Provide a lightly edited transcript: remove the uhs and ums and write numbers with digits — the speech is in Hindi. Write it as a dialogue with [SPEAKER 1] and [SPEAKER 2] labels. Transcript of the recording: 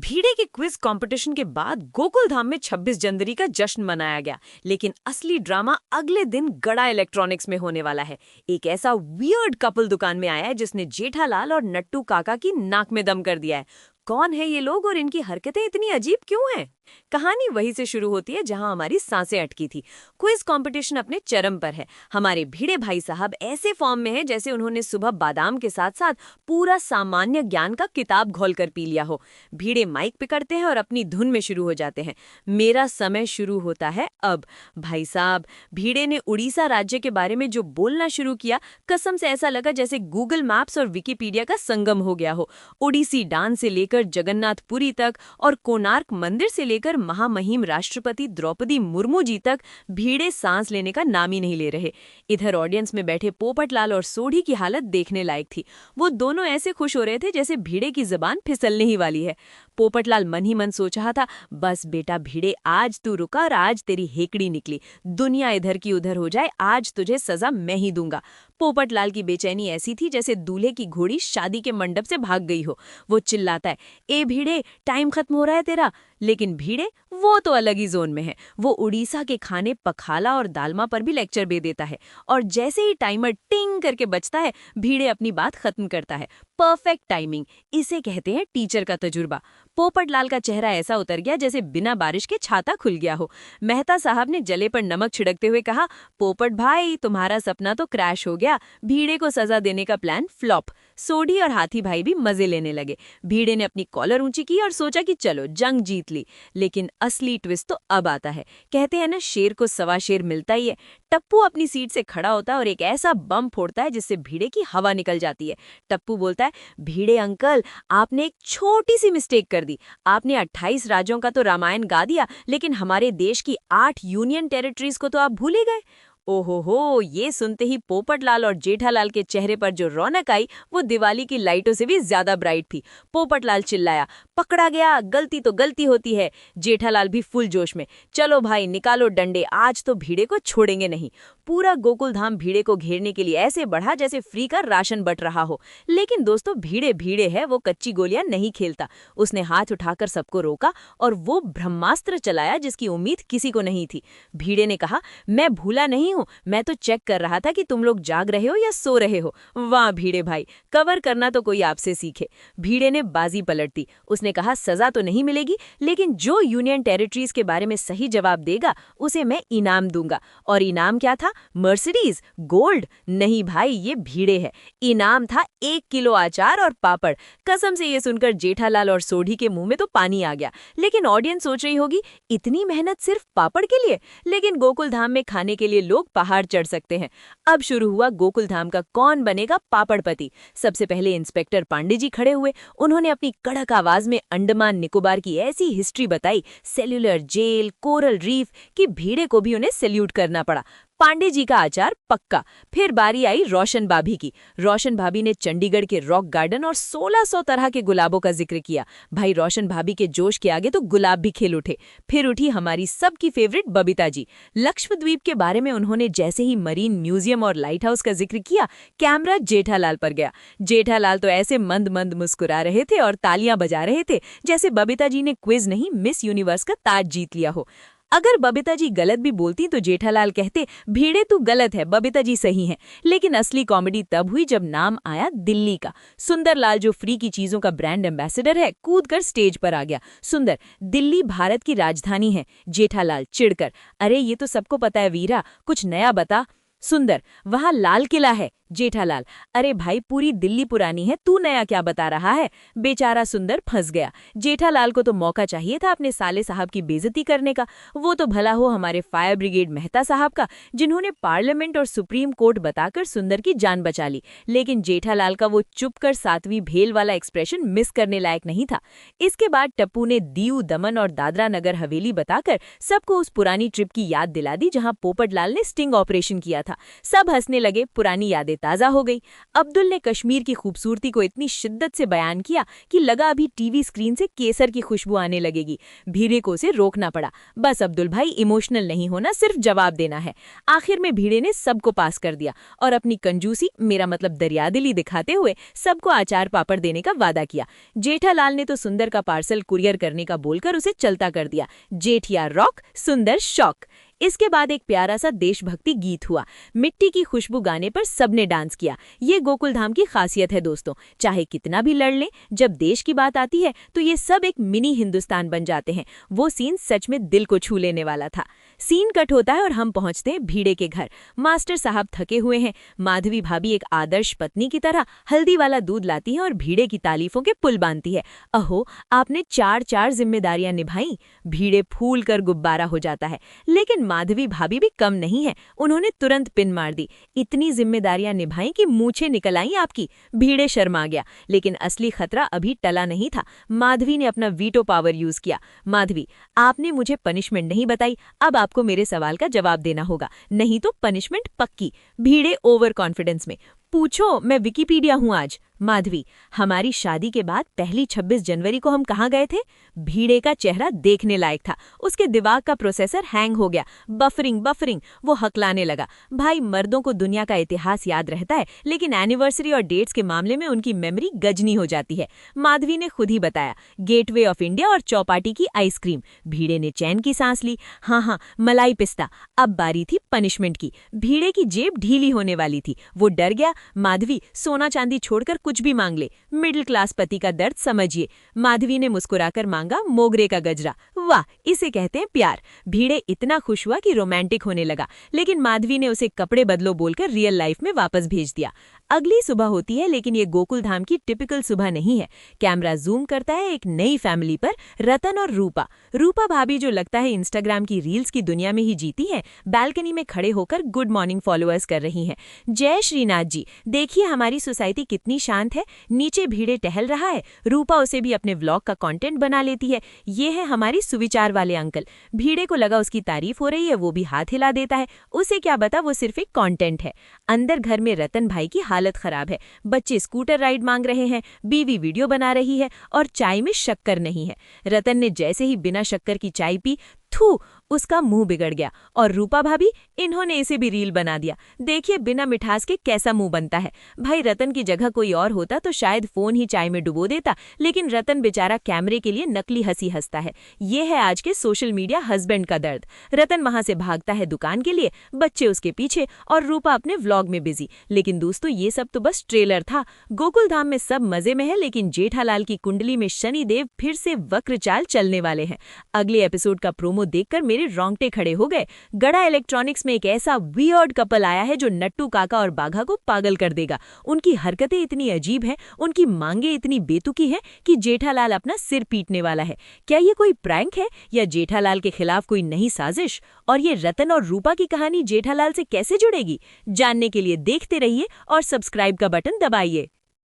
[SPEAKER 1] भीड़े के क्विज कंपटीशन के बाद गोकुल धाम में 26 जनवरी का जश्न मनाया गया, लेकिन असली ड्रामा अगले दिन गड़ा इलेक्ट्रॉनिक्स में होने वाला है। एक ऐसा वियर्ड कपल दुकान में आया है जिसने जेठालाल और नट्टू काका की नाक में दम कर दिया है। कौन है ये लोग और इनकी हरकतें इतनी अजीब क्यों हैं? कहानी वहीं से शुरू होती है जहां हमारी सांसें अटकी थी। क्विज कंपटीशन अपने चरम पर है। हमारे भीड़े भाई साहब ऐसे फॉर्म में हैं जैसे उन्होंने सुबह बादाम के साथ साथ पूरा सामान्य ज्ञान का किताब घोल कर पी लिया हो। भीड़े माइक पकड़ते हैं और अपनी धुन में शुरू हो जाते हैं। मेरा समय शुरू होता है अब। भाई साहब, भीड़े ने उड़ीसा राज्य के बारे में जो बोलना शुरू किया, कसम से ऐसा लगा जैसे गूगल मैप्स और विकिपीडिया का संगम हो गया हो। ओडिसी डांस से लेकर जगन्नाथपुरी तक और कोणार्क मंदिर से लेकर महामहिम राष्ट्रपति द्रौपदी मुर्मू जी तक भीड़े सांस लेने का नाम ही नहीं ले रहे। इधर ऑडियंस में बैठे पोपटलाल और सोढ़ी की हालत देखने लायक थी। वो दोनों ऐसे खुश हो रहे थे जैसे भीड़े की जुबान फिसलने ही वाली है। पोपटलाल मन ही मन सोच रहा था, बस बेटा भीड़े, आज तू रुका और आज तेरी हेकड़ी निकली। दुनिया इधर की उधर हो जाए, आज तुझे सजा मैं ही दूंगा। पोपटलाल की बेचैनी ऐसी थी जैसे दूल्हे की घोड़ी शादी के मंडप से भाग गई हो। वो चिल्लाता है, ए भीड़े, टाइम खत्म हो रहा है तेरा। लेकिन भीड़े वो तो अलग ही जोन में है। वो उड़ीसा के खाने पखाला और दालमा पर भी लेक्चर दे देता है, और जैसे ही टाइमर टिंग करके बजता है, भीड़े अपनी बात खत्म करता है। परफेक्ट टाइमिंग, इसे कहते हैं टीचर का तजुर्बा। पोपटलाल का चेहरा ऐसा उतर गया जैसे बिना बारिश के छाता खुल गया हो। मेहता साहब ने जले पर नमक छिड़कते हुए कहा, पोपट भाई, तुम्हारा सपना तो क्रैश हो गया। भीड़े को सजा देने का प्लान फ्लॉप। सोढ़ी और हाथी भाई भी मजे लेने लगे। भीड़े ने अपनी कॉलर ऊंची की और सोचा कि चलो जंग जीत ली। लेकिन असली ट्विस्ट तो अब आता है। कहते हैं ना, शेर को सवा शेर मिलता ही है। टप्पू अपनी सीट से खड़ा होता है और एक ऐसा बम फोड़ता है जिससे भीड़े की हवा निकल जाती है। टप्पू बोलता है, भीड़े अंकल, आपने एक छोटी सी मिस्टेक कर दी। आपने 28 राज्यों का तो रामायण गा दिया, लेकिन हमारे देश की 8 यूनियन टेरिटरीज को तो आप भूल ही गए। ओहो, ये सुनते ही पोपटलाल और जेठालाल के चेहरे पर जो रौनक आई, वो दिवाली की लाइटों से भी ज्यादा ब्राइट थी। पोपटलाल चिल्लाया, पकड़ा गया, गलती तो गलती होती है। जेठालाल भी फुल जोश में, चलो भाई निकालो डंडे, आज तो भीड़े को छोड़ेंगे नहीं। पूरा गोकुल धाम भीड़े को घेरने के लिए ऐसे बढ़ा जैसे फ्री का राशन बट रहा हो। लेकिन दोस्तों, भीड़े भीड़े है, वो कच्ची गोलियां नहीं खेलता। उसने हाथ उठाकर सबको रोका और वो ब्रह्मास्त्र चलाया जिसकी उम्मीद किसी को नहीं थी। भीड़े ने कहा, मैं भूला नहीं हूँ, मैं तो चेक कर रहा था कि तुम लोग जाग रहे हो या सो रहे हो। वाह भीड़े भाई, कवर करना तो कोई आपसे सीखे। भीड़े ने बाजी पलट दी। उसने कहा, सजा तो नहीं मिलेगी, लेकिन जो यूनियन टेरिटरीज के बारे में सही जवाब देगा उसे मैं इनाम दूंगा। और इनाम क्या था? Mercedes, gold? नहीं भाई, ये भीड़े है। इनाम था 1 किलो अचार और पापड़। कसम से ये सुनकर जेठालाल और सोढ़ी के मुंह में तो पानी आ गया। लेकिन ऑडियंस सोच रही होगी, इतनी मेहनत सिर्फ पापड़ के लिए? लेकिन गोकुल धाम में खाने के लिए लोग पहाड़ चढ़ सकते हैं। अब शुरू हुआ गोकुल धाम का कौन बनेगा पापड़पति। सबसे पहले इंस्पेक्टर पांडे जी खड़े हुए। उन्होंने अपनी कड़क आवाज में अंडमान निकोबार की ऐसी हिस्ट्री बताई, सेल्यूलर जेल, कोरल रीफ, कि भीड़े को भी उन्हें सैल्यूट करना पड़ा। पांडे जी का आचार पक्का। फिर बारी आई रोशन भाभी की। रोशन भाभी ने चंडीगढ़ के रॉक गार्डन और 1600 तरह के गुलाबों का जिक्र किया। भाई, रोशन भाभी के जोश के आगे तो गुलाब भी खिल उठे। फिर उठी हमारी सबकी फेवरेट बबीता जी। लक्षद्वीप के बारे में उन्होंने जैसे ही मरीन म्यूजियम और लाइट हाउस का जिक्र किया, कैमरा जेठालाल पर गया। जेठालाल तो ऐसे मंद मंद मुस्कुरा रहे थे और तालियां बजा रहे थे जैसे बबीता जी ने क्विज नहीं, मिस यूनिवर्स का ताज जीत लिया हो। अगर बबीता जी गलत भी बोलती तो जेठालाल कहते, भीड़े तू गलत है, बबीता जी सही हैं। लेकिन असली कॉमेडी तब हुई जब नाम आया दिल्ली का। सुंदरलाल, जो फ्री की चीजों का ब्रांड एम्बेसडर है, कूदकर स्टेज पर आ गया। सुंदर, दिल्ली भारत की राजधानी है। जेठालाल चिढ़कर, अरे ये तो सबको पता है वीरा, कुछ नया बता। सुंदर, वहां लाल किला है। जेठालाल, अरे भाई पूरी दिल्ली पुरानी है, तू नया क्या बता रहा है? बेचारा सुंदर फंस गया। जेठालाल को तो मौका चाहिए था अपने साले साहब की बेइज्जती करने का। वो तो भला हो हमारे फायर ब्रिगेड मेहता साहब का, जिन्होंने पार्लियामेंट और सुप्रीम कोर्ट बताकर सुंदर की जान बचा ली। लेकिन जेठालाल का वो चुप कर 7वीं भेल वाला एक्सप्रेशन मिस करने लायक नहीं था। इसके बाद टप्पू ने दीव, दमन और दादरा नगर हवेली बताकर सबको उस पुरानी ट्रिप की याद दिला दी जहां पोपटलाल ने स्टिंग ऑपरेशन किया था। सब हंसने लगे पुरानी यादें तरोताज़ा हो गई। अब्दुल ने कश्मीर की खूबसूरती को इतनी शिद्दत से बयान किया कि लगा अभी टीवी स्क्रीन से केसर की खुशबू आने लगेगी। भीड़े को उसे रोकना पड़ा। बस अब्दुल भाई, इमोशनल नहीं होना, सिर्फ जवाब देना है। आखिर में भीड़े ने सबको पास कर दिया और अपनी कंजूसी, मेरा मतलब दरियादिली दिखाते हुए सबको अचार पापड़ देने का वादा किया। जेठालाल ने तो सुंदर का पार्सल कुरियर करने का बोलकर उसे चलता कर दिया। जेठिया रॉक, सुंदर शॉक। इसके बाद एक प्यारा सा देशभक्ति गीत हुआ। मिट्टी की खुशबू गाने पर सबने डांस किया। ये गोकुलधाम की खासियत है दोस्तों, चाहे कितना भी लड़ लें, जब देश की बात आती है तो ये सब एक मिनी हिंदुस्तान बन जाते हैं। वो सीन सच में दिल को छू लेने वाला था। सीन कट होता है और हम पहुंचते हैं भीड़े के घर। मास्टर साहब थके हुए हैं। माधवी भाभी एक आदर्श पत्नी की तरह हल्दी वाला दूध लाती है और भीड़े की तारीफों के पुल बांधती है। अहो, आपने चार जिम्मेदारियां निभाई। भीड़े फूल कर गुब्बारा हो जाता है। लेकिन माधवी भाभी भी कम नहीं है, उन्होंने तुरंत पिन मार दी। इतनी जिम्मेदारियां निभाई कि मूछें निकल आई आपकी। भीड़े शर्मा गया, लेकिन असली खतरा अभी टला नहीं था। माधवी ने अपना वीटो पावर यूज किया। माधवी, आपने मुझे पनिशमेंट नहीं बताई, अब आपको मेरे सवाल का जवाब देना होगा, नहीं तो पनिशमेंट पक्की। भीड़े ओवर कॉन्फिडेंस में, पूछो, मैं विकिपीडिया हूं आज। माधवी, हमारी शादी के बाद पहली 26 जनवरी को हम कहाँ गए थे? भीड़े का चेहरा देखने लायक था। उसके दिमाग का प्रोसेसर हैंग हो गया। बफरिंग। वो हकलाने लगा। भाई, मर्दों को दुनिया का इतिहास याद रहता है, लेकिन एनिवर्सरी और डेट्स के मामले में उनकी मेमोरी गजनी हो जाती है। माधवी ने खुद ही बताया, गेटवे ऑफ इंडिया और चौपाटी की आइसक्रीम। भीड़े ने चैन की सांस ली। हाँ, मलाई पिस्ता। अब बारी थी पनिशमेंट की। भीड़े की जेब ढीली होने वाली थी। वो डर गया। माधवी, सोना चांदी छोड़कर कुछ भी मांग ले, मिडिल क्लास पति का दर्द समझिए। माधवी ने मुस्कुराकर मांगा मोगरे का गजरा। वाह, इसे कहते हैं प्यार। भीड़े इतना खुश हुआ कि रोमांटिक होने लगा, लेकिन माधवी ने उसे कपड़े बदलो बोलकर रियल लाइफ में वापस भेज दिया। अगली सुबह होती है, लेकिन ये गोकुलधाम की टिपिकल सुबह नहीं है। कैमरा जूम करता है एक नई फैमिली पर, रतन और रूपा भाभी, जो लगता है इंस्टाग्राम की रील्स की दुनिया में ही जीती है, बालकनी में खड़े होकर गुड मॉर्निंग फॉलोअर्स कर रही हैं। जय श्रीनाथ जी, देखिए हमारी सोसाइटी कितनी शांत है। नीचे भीड़े टहल रहा है। रूपा उसे भी अपने व्लॉग का कंटेंट बना लेती है। ये है हमारी सुविचार वाले अंकल। भीड़े को लगा उसकी तारीफ हो रही है, वो भी हाथ हिला देता है। उसे क्या पता वो सिर्फ एक कंटेंट है। अंदर घर में रतन भाई की हालत खराब है। बच्चे स्कूटर राइड मांग रहे हैं, बीवी वीडियो बना रही है और चाय में शक्कर नहीं है। रतन ने जैसे ही बिना शक्कर की चाय पी, थू, उसका मुंह बिगड़ गया। और रूपा भाभी, इन्होंने इसे भी रील बना दिया। देखिए बिना मिठास के कैसा मुंह बनता है। भाई, रतन की जगह कोई और होता तो शायद फोन ही चाय में डुबो देता, लेकिन रतन बेचारा कैमरे के लिए नकली हंसी हंसता है। ये है आज के सोशल मीडिया हस्बैंड का दर्द। रतन वहां से भागता है दुकान के लिए, बच्चे उसके पीछे और रूपा अपने व्लॉग में बिजी। लेकिन दोस्तों, ये सब तो बस ट्रेलर था। गोकुलधाम में सब मजे में है, लेकिन जेठालाल की कुंडली में शनिदेव फिर से वक्र चाल चलने वाले हैं। अगले एपिसोड का प्रोमो देखकर मेरे रोंगटे खड़े हो गए। गड़ा इलेक्ट्रॉनिक्स में एक ऐसा वियर्ड कपल आया है जो नट्टू काका और बाघा को पागल कर देगा। उनकी हरकतें इतनी अजीब हैं, उनकी मांगे इतनी बेतुकी हैं कि जेठालाल अपना सिर पीटने वाला है। क्या ये कोई प्रैंक है या जेठालाल के खिलाफ कोई नई साजिश? और ये रतन और रूपा की कहानी जेठालाल से कैसे जुड़ेगी? जानने के लिए देखते रहिए और सब्सक्राइब का बटन दबाइए।